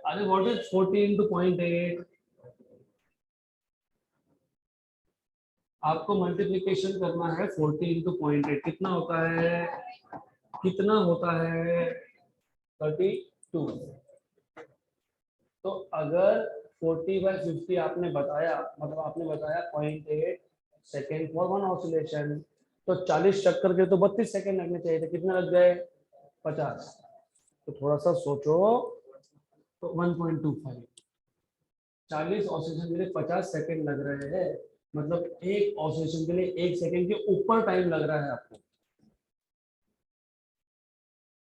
अरे व्हाट इज 40 into 0.8? आपको मल्टीप्लिकेशन करना है 40 into 0.8। कितना होता है? कितना होता है? 32। तो अगर 40/50 आपने बताया, मतलब आपने बताया 0.8 सेकेंड फॉर 1 ऑसिलेशन, तो 40 चक्कर के तो 32 सेकेंड लगने चाहिए थे। कितने लग गए? 50। तो थोड़ा सा सोचो, तो 1.25, 40 ऑसिलेशन के लिए 50 सेकेंड लग रहे हैं, मतलब एक ऑसिलेशन के लिए 1 सेकेंड के ऊपर टाइम लग रहा है आपको।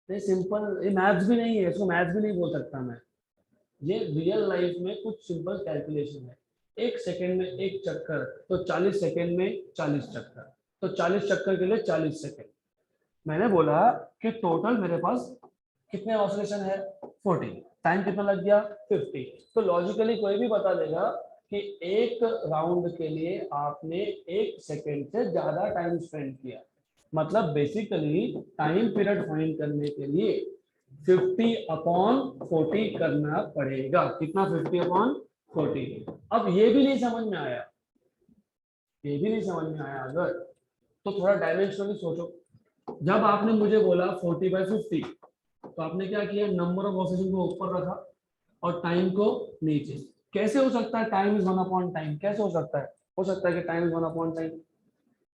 ये सिंपल, ये मैथ्स भी नहीं है, इसको मैथ्स भी नहीं बोल सकता मैं। ये रियल लाइफ में कुछ सिंपल कैलकुलेशन है। 1 सेकेंड में 1 चक्कर, तो 40 सेकेंड में 40 चक्कर, तो 40 चक्कर के लिए 40 सेकेंड। मैंने बोला कि टोटल मेरे पास कितने ऑसिलेशन है? 40। टाइम कितना लग गया? 50। तो लॉजिकली कोई भी बता देगा कि एक राउंड के लिए आपने 1 सेकेंड से ज्यादा टाइम स्पेंड किया। मतलब बेसिकली टाइम पीरियड फाइंड करने के लिए 50/40 करना पड़ेगा। कितना? 50/40। अब ये भी नहीं समझ में आया, ये भी नहीं समझ में आया अगर, तो थोड़ा डायमेंशनली सोचो। जब आपने मुझे बोला 40/50, तो आपने क्या किया? नंबर ऑफ ऑसिलेशन को ऊपर रखा और टाइम को नीचे। कैसे हो सकता है टाइम इज 1/टाइम? कैसे हो सकता है? हो सकता है कि टाइम इज 1/टाइम?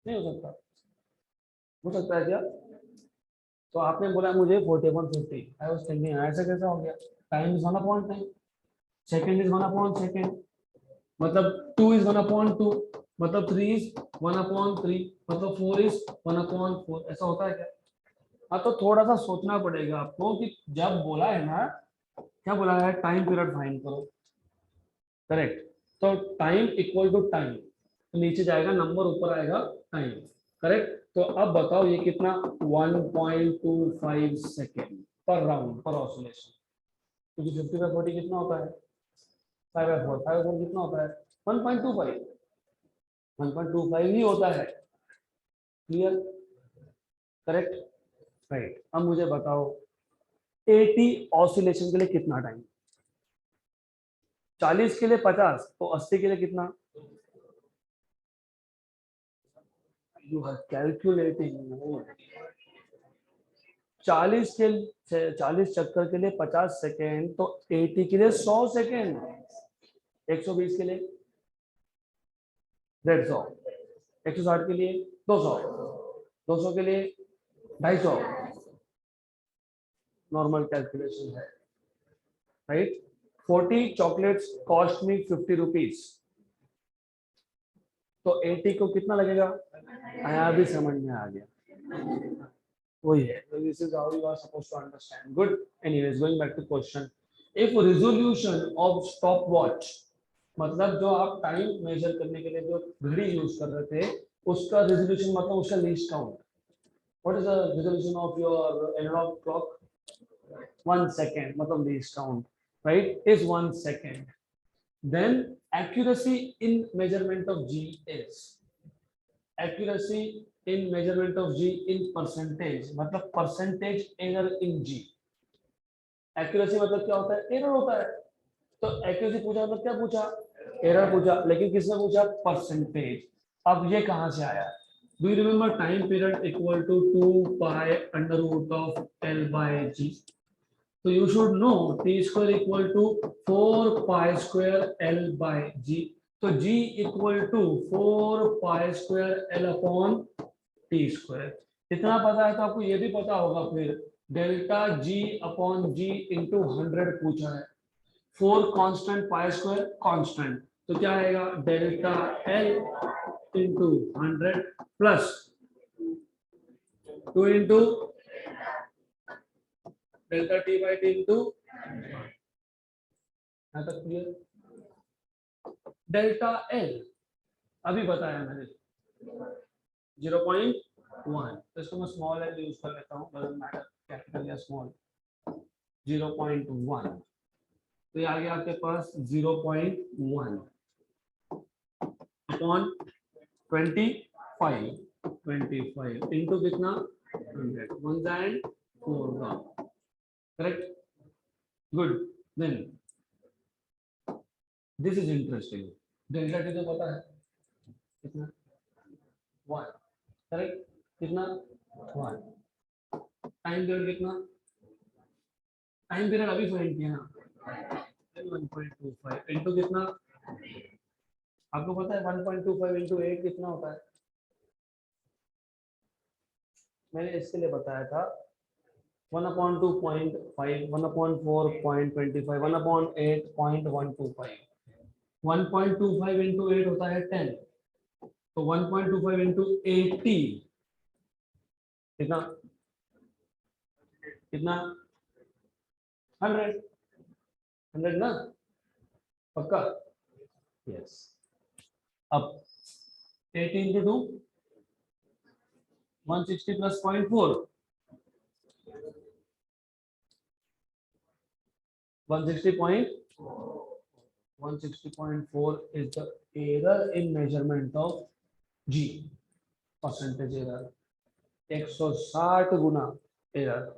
नहीं हो सकता। हो सकता है क्या? तो आपने बोला मुझे 40/50, आई वाज थिंकिंग ऐसा कैसा हो गया? टाइम इज 1/टाइम, सेकंड इज 1/सेकंड, मतलब 2 इज 1/2, मतलब 3 इज 1/3, मतलब 4 इज 1/4। ऐसा होता है क्या? हाँ, तो थोड़ा सा सोचना पड़ेगा आपको कि जब बोला है ना, क्या बोला है? टाइम पीरियड फाइंड करो, करेक्ट। तो टाइम इक्वल टू टाइम, तो नीचे जाएगा नंबर, ऊपर आएगा टाइम, करेक्ट। तो अब बताओ ये कितना? 1.25 सेकेंड पर राउंड पर ऑसिलेशन। क्योंकि 50/40 कितना होता है? 5/4। 5/4 कितना होता है? 1.25। 1.25 ही होता है। क्लियर? Correct, right. अब मुझे बताओ 80 ऑसिलेशन के लिए कितना टाइम? 40 के लिए 50, तो 80 के लिए कितना? You are calculating. 40 के 40 चक्कर के लिए 50 सेकेंड, तो 80 के लिए 100 सेकेंड, 120 के लिए 150, 160 के लिए 200, 200 के लिए 250, नॉर्मल कैलकुलेशन है, right. 40 chocolates cost me 50 rupees, तो 80 को कितना लगेगा, आया भी समझ में आ गया, वही है। So this is how you are supposed to understand. Good. Anyways, going back to question. If resolution of stopwatch, मतलब जो आप टाइम मेजर करने के लिए जो घड़ी यूज कर रहे थे, उसका रेजोल्यूशन मतलब उसका least count. What is the resolution of your analog clock? 1 second, मतलब least count, right? Is 1 second. Then accuracy in measurement of G is accuracy in measurement of G in percentage, मतलब percentage error in G. Accuracy मतलब क्या होता है, error होता है. तो accuracy पूछा मतलब क्या पूछा, error पूछा, लेकिन किसने पूछा, percentage. अब ये कहां से आया, do you remember time period equal to 2 pi under root of L by G. So you should know t square equal to 4 pi square L by G. तो G equal to 4 pi square L upon T square. इतना पता है तो आपको ये भी पता होगा फिर delta G upon G into 100 पूछा है. 4 कांस्टेंट pi square कांस्टेंट, तो क्या आएगा delta L into 100 plus 2 into delta T by T into, यहाँ तक क्लियर. डेल्टा L अभी बताया मैंने 0.1, तो इसको मैं स्मॉल एल यूज कर लेता हूँ, डजंट मैटर कैपिटल या स्मॉल. 0.1, तो ये आ गया आपके पास 0.1 अपॉन 25 इंटू कितना 100, 1 एंड 4 का, correct. Good. Then this is interesting. Delta T तो पता है कितना 1, करेक्ट. कितना 1. टाइम पीरियड कितना, टाइम पीरियड अभी फाइंड किया ना 1.25 इंटू कितना, आपको पता है 1.25 इंटू 8 कितना होता है, मैंने इसके लिए बताया था 1/2.5, 1/4.25, 1/8.125. 1.25 इंटू 8 होता है 10, तो 1.25 इंटू 80 कितना, कितना 100 ना, पक्का. यस. अब 80 into 2 160 plus 0.4, 160.4 is the error in measurement of G, percentage error. 160 Guna error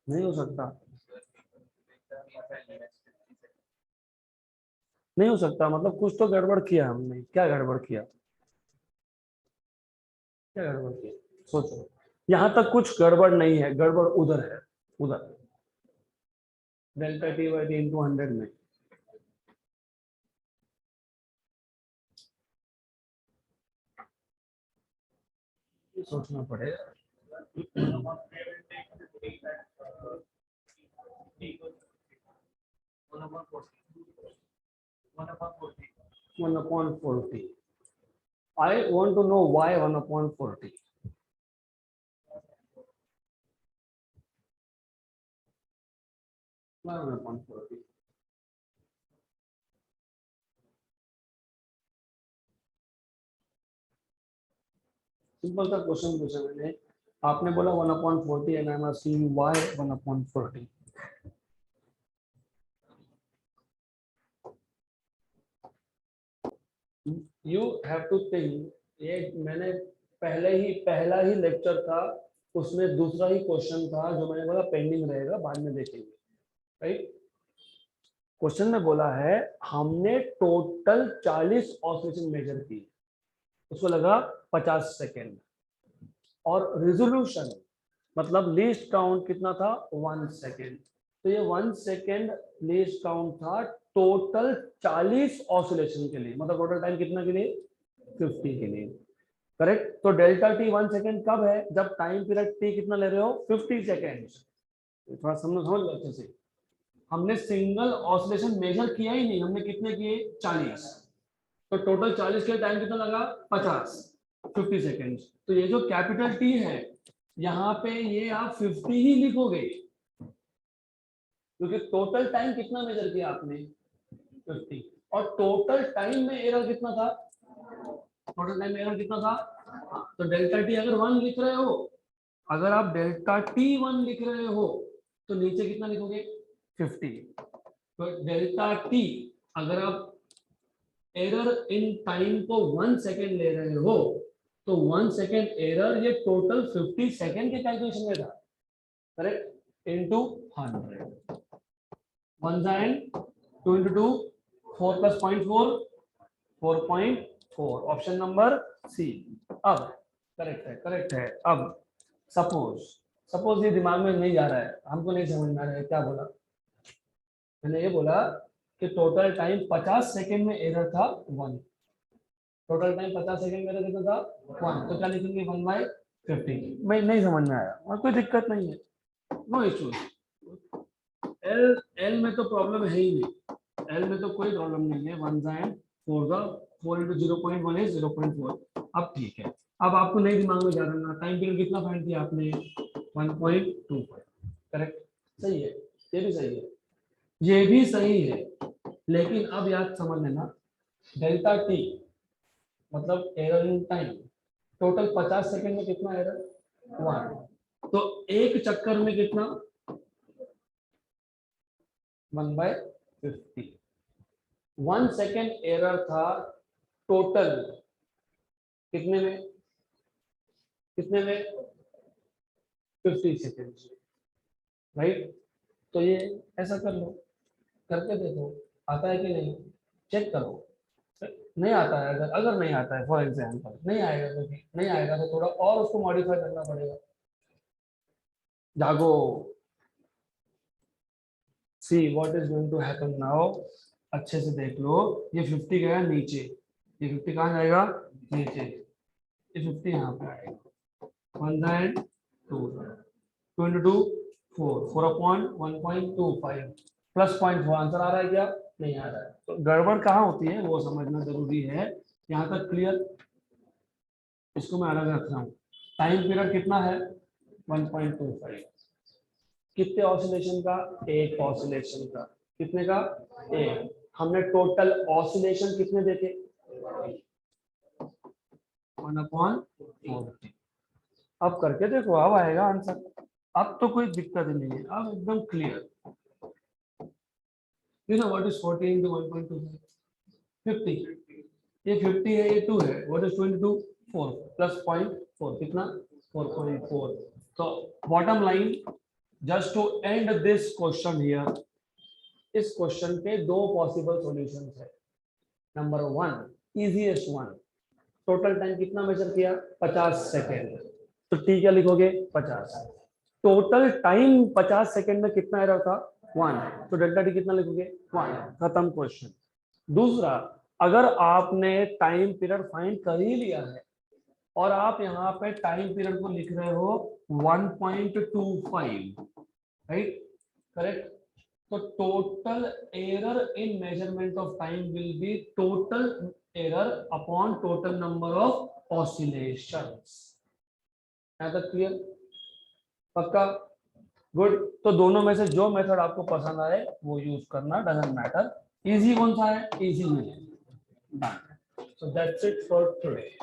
नहीं हो सकता, नहीं हो सकता, मतलब कुछ तो गड़बड़ किया हमने. क्या गड़बड़ किया, क्या गड़बड़ किया, सोचो. यहां तक कुछ गड़बड़ नहीं है, गड़बड़ उधर है, उधर delta T by T into 100 में. सोचना पड़ेगा. One upon 40. I want to know why 1/40. Why 1/40? Simple सा क्वेश्चन पूछा मैंने, आपने बोला 1/40 and I am asking why 1/40. You have to think. ये मैंने पहला ही लेक्चर था, उसमें दूसरा ही क्वेश्चन था जो मैंने बोला पेंडिंग रहेगा, बाद में देखेंगे, राइट. क्वेश्चन में बोला है हमने टोटल 40 ऑसिलेशन मेजर की, उसको लगा 50 सेकेंड, और रिजोल्यूशन मतलब लीस्ट काउंट कितना था 1 सेकेंड। तो ये 1 सेकेंड लीस्ट काउंट था टोटल 40 ऑसिलेशन के लिए, मतलब टोटल टाइम कितना के लिए 50 के लिए। करेक्ट। तो डेल्टा टी 1 सेकेंड कब है, जब टाइम पीरियड टी कितना ले रहे हो 50 सेकेंड। थोड़ा समझ लो अच्छे से। हमने सिंगल ऑसिलेशन मेजर किया ही नहीं, हमने कितने किए 40। तो टोटल 40 के टाइम कितना लगा 50 सेकेंड। तो ये जो कैपिटल टी है यहाँ पे ये आप 50 ही लिखोगे, क्योंकि टोटल टाइम कितना मेजर किया आपने 50। और टोटल टाइम में एरर कितना था, टोटल टाइम एरर कितना था। तो डेल्टा टी अगर 1 लिख रहे हो, अगर आप डेल्टा टी 1 लिख रहे हो तो नीचे कितना लिखोगे 50। तो डेल्टा टी अगर आप एरर इन टाइम को 1 सेकेंड ले रहे हो तो 1 सेकेंड एरर ये टोटल 50 सेकेंड के कैलकुलेशन में था। Correct. Into 100 1 and 2 into 2 4 plus 0.4 4.4 option number C. अब करेक्ट है। अब सपोज ये दिमाग में नहीं जा रहा है, हमको नहीं समझ में आ रहा है क्या बोला मैंने। ये बोला कि टोटल टाइम 50 सेकेंड में एरर था 1। टोटल टाइम 50 सेकेंड में एरर कितना था 1। तो क्या लिखेंगे 1/50। मैं नहीं समझ में आया और कोई दिक्कत नहीं है, नो इशू। एल में तो प्रॉब्लम है ही नहीं, एल में तो कोई प्रॉब्लम नहीं है। 1 एंड 4 into 0.1 is 0.4। अब ठीक है, अब आपको नहीं दिमाग में जा रहा ना, टाइम पीरियड कितना फाइंड किया आपने 1.25। करेक्ट, सही है, ये भी सही है, ये भी सही है। लेकिन अब याद समझ लेना, डेल्टा टी मतलब error in time, total 50 second में कितना एरर 1। तो एक चक्कर में कितना 1/50। 1 सेकेंड एरर था टोटल कितने में 50 सेकेंड, राइट। तो ये ऐसा कर लो, करके देखो आता है कि नहीं, चेक करो। नहीं आता है, अगर नहीं आता है, फॉर एग्जाम्पल नहीं आएगा, तो नहीं आएगा तो थोड़ा और उसको मॉडिफाई करना पड़ेगा। जागो, see what is going to happen now. अच्छे से देख लो, ये 50 गया नीचे, ये 50 कहाँ जाएगा नीचे, ये 50 यहाँ पे आएगा। 1 and 2 2 into 2 4 upon 1.25 plus 0.4 answer आ रहा है क्या, नहीं आ रहा है। तो गड़बड़ कहाँ होती है वो समझना जरूरी है। यहाँ तक क्लियर, इसको मैं अलग रख रहा हूँ। टाइम पीरियड कितना है 1.25। कितने ऑसिलेशन का, एक ऑसिलेशन का। कितने का, एक। हमने टोटल ऑसिलेशन कितने देखे 1/40। अब करके देखो, अब आएगा आंसर। अब तो कोई दिक्कत नहीं है, अब एकदम clear. You know what is 40 into 1.25? 50। ये 50 है, ये 2 है। What is 2 into 2? 4 plus 0.4 कितना 4.4। So bottom line, just to end this question here, इस क्वेश्चन के दो पॉसिबल सॉल्यूशंस है। Number 1, easiest one, total time कितना मेजर किया 50 सेकेंड। तो टी क्या लिखोगे 50। टोटल टाइम 50 सेकेंड में कितना एरर था 1, तो डेल्टा टी कितना लिखोगे 1। खत्म क्वेश्चन। दूसरा, अगर आपने टाइम पीरियड फाइंड कर ही लिया है और आप यहाँ पे टाइम पीरियड को लिख रहे हो 1.25, राइट, करेक्ट। तो total error in measurement of time will be total error upon total number of oscillations. यहाँ तक क्लियर, पक्का, गुड। तो दोनों में से जो मेथड आपको पसंद आए वो यूज करना, डजंट मैटर। इजी कौन सा है, इजी ही है। So that's it for today.